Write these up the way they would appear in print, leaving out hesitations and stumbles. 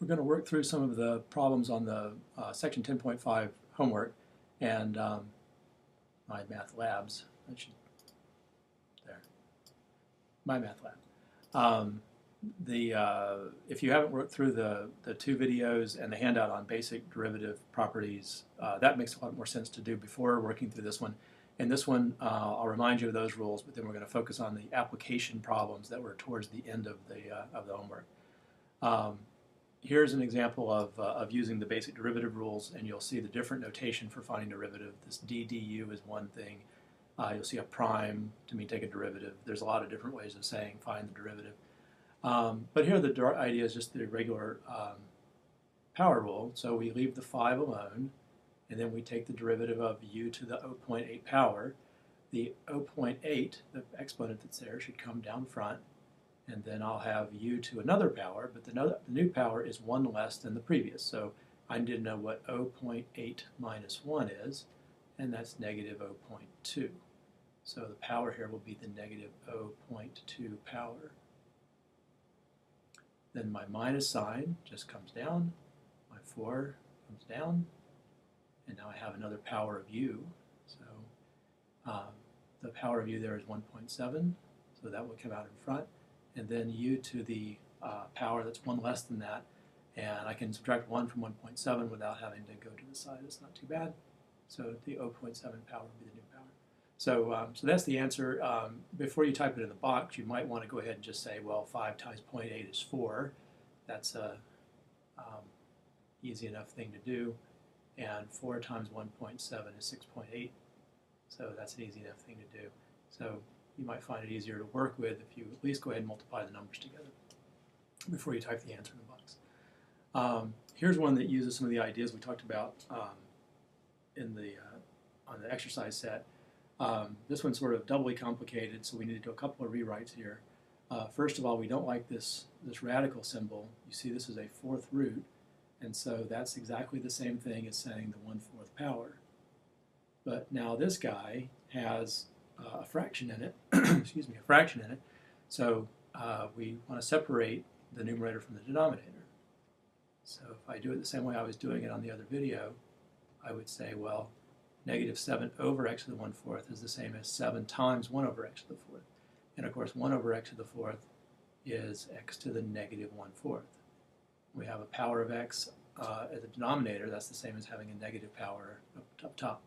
We're going to work through some of the problems on the section 10.5 homework and my math labs. There, my math lab. If you haven't worked through the two videos and the handout on basic derivative properties, that makes a lot more sense to do before working through this one. In this one, I'll remind you of those rules, but then we're going to focus on the application problems that were towards the end of the homework. Here's an example of using the basic derivative rules, and you'll see the different notation for finding derivative. This d du is one thing. You'll see a prime to mean take a derivative. There's a lot of different ways of saying find the derivative. But here the idea is just the regular power rule. So we leave the 5 alone, and then we take the derivative of u to the 0.8 power. The 0.8, the exponent that's there, should come down front, and then I'll have u to another power, but the new power is 1 less than the previous. So I need to know what 0.8 minus 1 is, and that's negative 0.2. So the power here will be the negative 0.2 power. Then my minus sign just comes down, my 4 comes down, and now I have another power of u. So the power of u there is 1.7, so that will come out in front. And then u to the power that's 1 less than that, and I can subtract 1 from 1.7 without having to go to the side. It's not too bad. So the 0.7 power will be the new power. So, so that's the answer. Before you type it in the box, you might want to go ahead and just say, well, 5 times 0.8 is 4. That's a easy enough thing to do. And 4 times 1.7 is 6.8. So that's an easy enough thing to do. So you might find it easier to work with if you at least go ahead and multiply the numbers together before you type the answer in the box. Here's one that uses some of the ideas we talked about in on the exercise set. This one's sort of doubly complicated, so we need to do a couple of rewrites here. First of all, we don't like this radical symbol. You see this is a 4th root, and so that's exactly the same thing as saying the 1/4 power. But now this guy has a fraction in it, excuse me, a fraction in it, so we want to separate the numerator from the denominator. So if I do it the same way I was doing it on the other video, I would say, well, negative 7 over x to the 1/4 is the same as 7 times 1 over x to the 4th. And of course, 1 over x to the 4th is x to the negative 1/4. We have a power of x at the denominator. That's the same as having a negative power up top.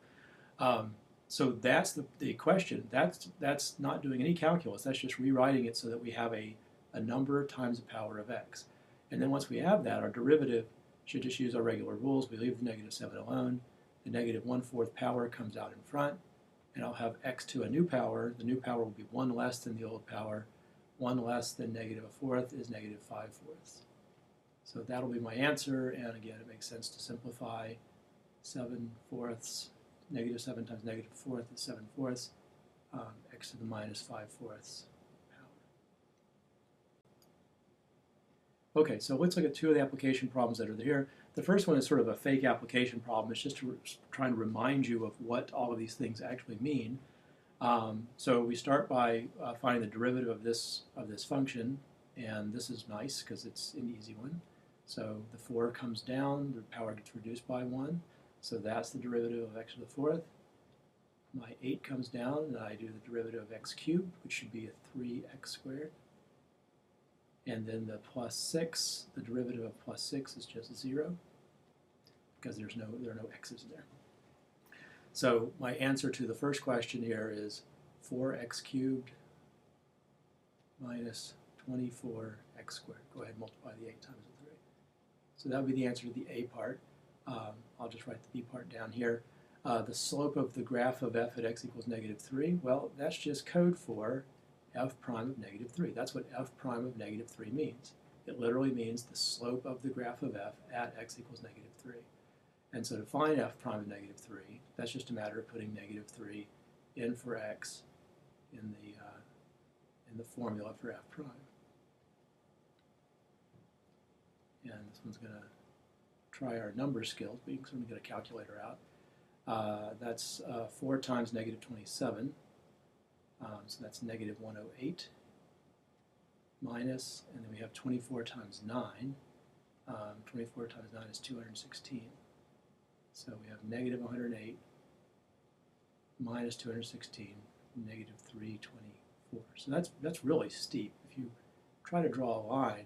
So that's the question. That's not doing any calculus. That's just rewriting it so that we have a number times the power of x. And then once we have that, our derivative should just use our regular rules. We leave the negative 7 alone. The negative 1/4 power comes out in front, and I'll have x to a new power. The new power will be 1 less than the old power. 1 less than negative 1/4 is negative 5/4. So that'll be my answer, and again, it makes sense to simplify. 7/4, negative 7 times negative 1/4 is 7/4, x to the minus 5/4 power. Okay, so let's look at two of the application problems that are here. The first one is sort of a fake application problem. It's just trying to remind you of what all of these things actually mean. So we start by finding the derivative of this function, and this is nice because it's an easy one. So the 4 comes down, the power gets reduced by 1, so that's the derivative of x to the 4th. My 8 comes down, and I do the derivative of x cubed, which should be a 3x squared. And then the plus 6, the derivative of plus 6 is just 0 because there are no x's there. So my answer to the first question here is 4x cubed minus 24x squared. Go ahead and multiply the 8 times the 3. So that would be the answer to the A part. I'll just write the B part down here. The slope of the graph of f at x equals negative 3, well, that's just code for f prime of negative 3. That's what f prime of negative 3 means. It literally means the slope of the graph of f at x equals negative 3. And so to find f prime of negative 3, that's just a matter of putting negative 3 in for x in the formula for f prime. And this one's going to try our number skills, but you can certainly get a calculator out. That's 4 times negative 27. So that's negative 108 minus, and then we have 24 times 9, 24 times 9 is 216. So we have negative 108 minus 216, negative 324. So that's really steep. If you try to draw a line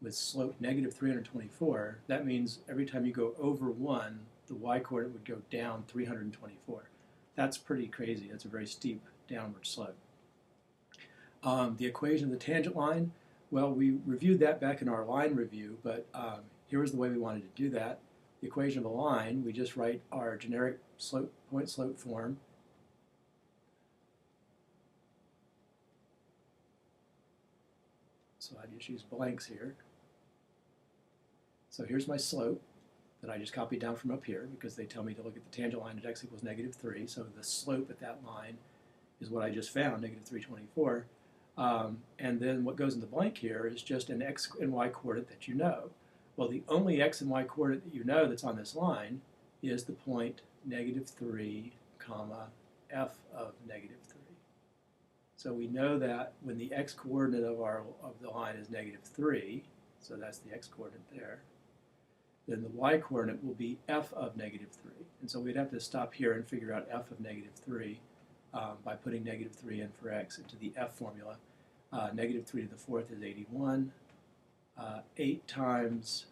with slope negative 324, that means every time you go over 1, the y-coordinate would go down 324. That's pretty crazy. That's a very steep downward slope. The equation of the tangent line, well, we reviewed that back in our line review, but here was the way we wanted to do that. The equation of a line, we just write our generic slope, point slope form. So I just use blanks here. So here's my slope that I just copied down from up here because they tell me to look at the tangent line at x equals negative 3. So the slope at that line is what I just found, negative 324. And then what goes in the blank here is just an x and y coordinate that you know. Well, the only x and y coordinate that you know that's on this line is the point negative 3, comma, f of negative 3. So we know that when the x coordinate of the line is negative 3, so that's the x coordinate there, then the y coordinate will be f of negative 3. And so we'd have to stop here and figure out f of negative 3 by putting negative 3 in for x into the f formula. Negative 3 to the fourth is 81. 8 times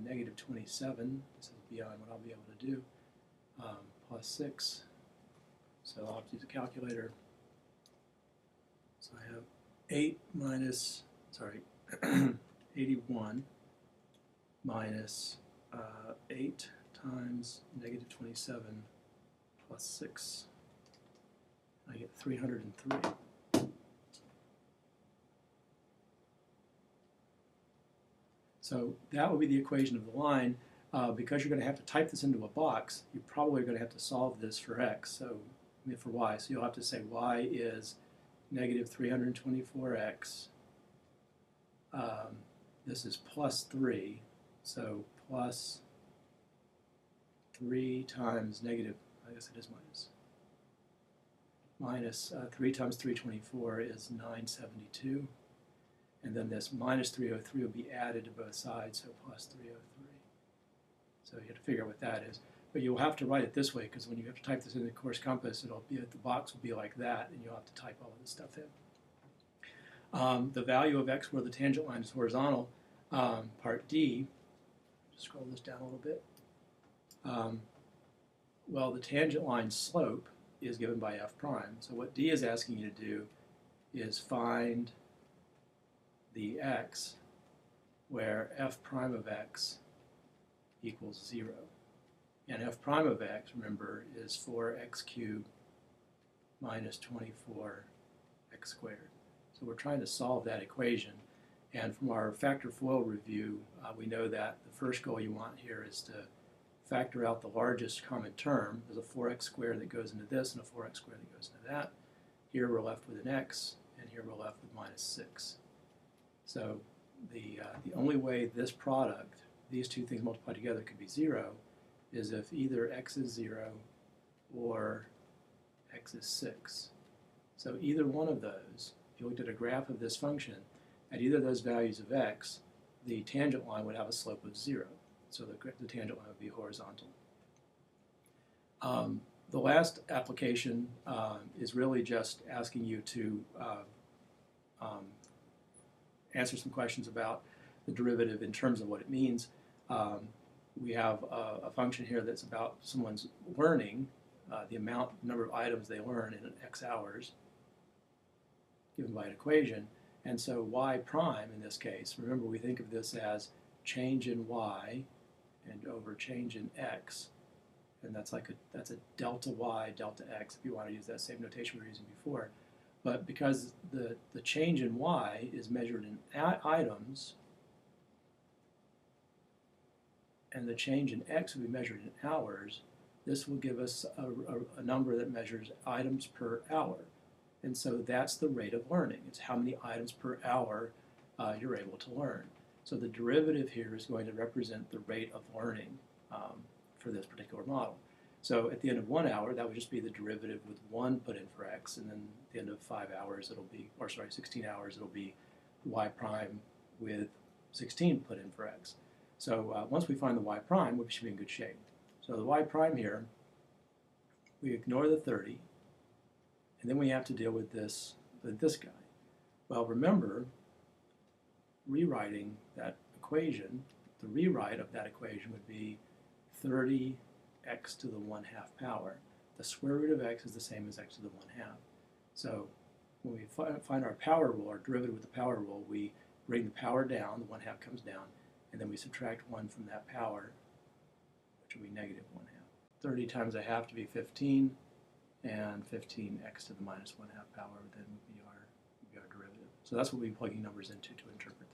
negative 27, this is beyond what I'll be able to do, plus 6. So I'll have to use a calculator. So I have 8 minus, 81 minus 8 times negative 27 plus 6. I get 303. So that will be the equation of the line. Because you're going to have to type this into a box, you're probably going to have to solve this for x, so for y. So you'll have to say y is negative 324x. This is plus 3, so plus 3 times negative, I guess it is minus. Minus 3 times 324 is 972. And then this minus 303 will be added to both sides, so plus 303. So you have to figure out what that is. But you'll have to write it this way, because when you have to type this in the course compass, it'll be, the box will be like that, and you'll have to type all of this stuff in. The value of x where the tangent line is horizontal, part D, just scroll this down a little bit. Well, the tangent line slope is given by f prime. So what D is asking you to do is find the x where f prime of x equals 0. And f prime of x, remember, is 4x cubed minus 24x squared. So we're trying to solve that equation. And from our factor FOIL review, we know that the first goal you want here is to factor out the largest common term. There's a 4x squared that goes into this and a 4x squared that goes into that. Here we're left with an x, and here we're left with minus 6. So the only way this product, these two things multiplied together, could be 0 is if either x is 0 or x is 6. So either one of those, if you looked at a graph of this function, at either of those values of x, the tangent line would have a slope of 0. So the tangent line would be horizontal. The last application is really just asking you to answer some questions about the derivative in terms of what it means. We have a function here that's about someone's learning, the number of items they learn in x hours, given by an equation. And so y prime in this case, remember we think of this as change in y and over change in x. And that's a delta y, delta x, if you want to use that same notation we were using before. But because the change in y is measured in items, and the change in x will be measured in hours, this will give us a number that measures items per hour. And so that's the rate of learning. It's how many items per hour you're able to learn. So the derivative here is going to represent the rate of learning for this particular model. So at the end of 1 hour, that would just be the derivative with 1 put in for x, and then at the end of 5 hours, it'll be, or sorry, 16 hours, it'll be y prime with 16 put in for x. So once we find the y prime, we should be in good shape. So the y prime here, we ignore the 30, and then we have to deal with this guy. Well, remember, rewriting that equation, the rewrite of that equation would be 30x to the 1/2 power. The square root of x is the same as x to the 1/2. So when we find our power rule, our derivative with the power rule, we bring the power down, the 1/2 comes down, and then we subtract 1 from that power, which will be negative 1/2. 30 times 1/2 to be 15, and 15x to the minus 1/2 power then would be our derivative. So that's what we'll be plugging numbers into to interpret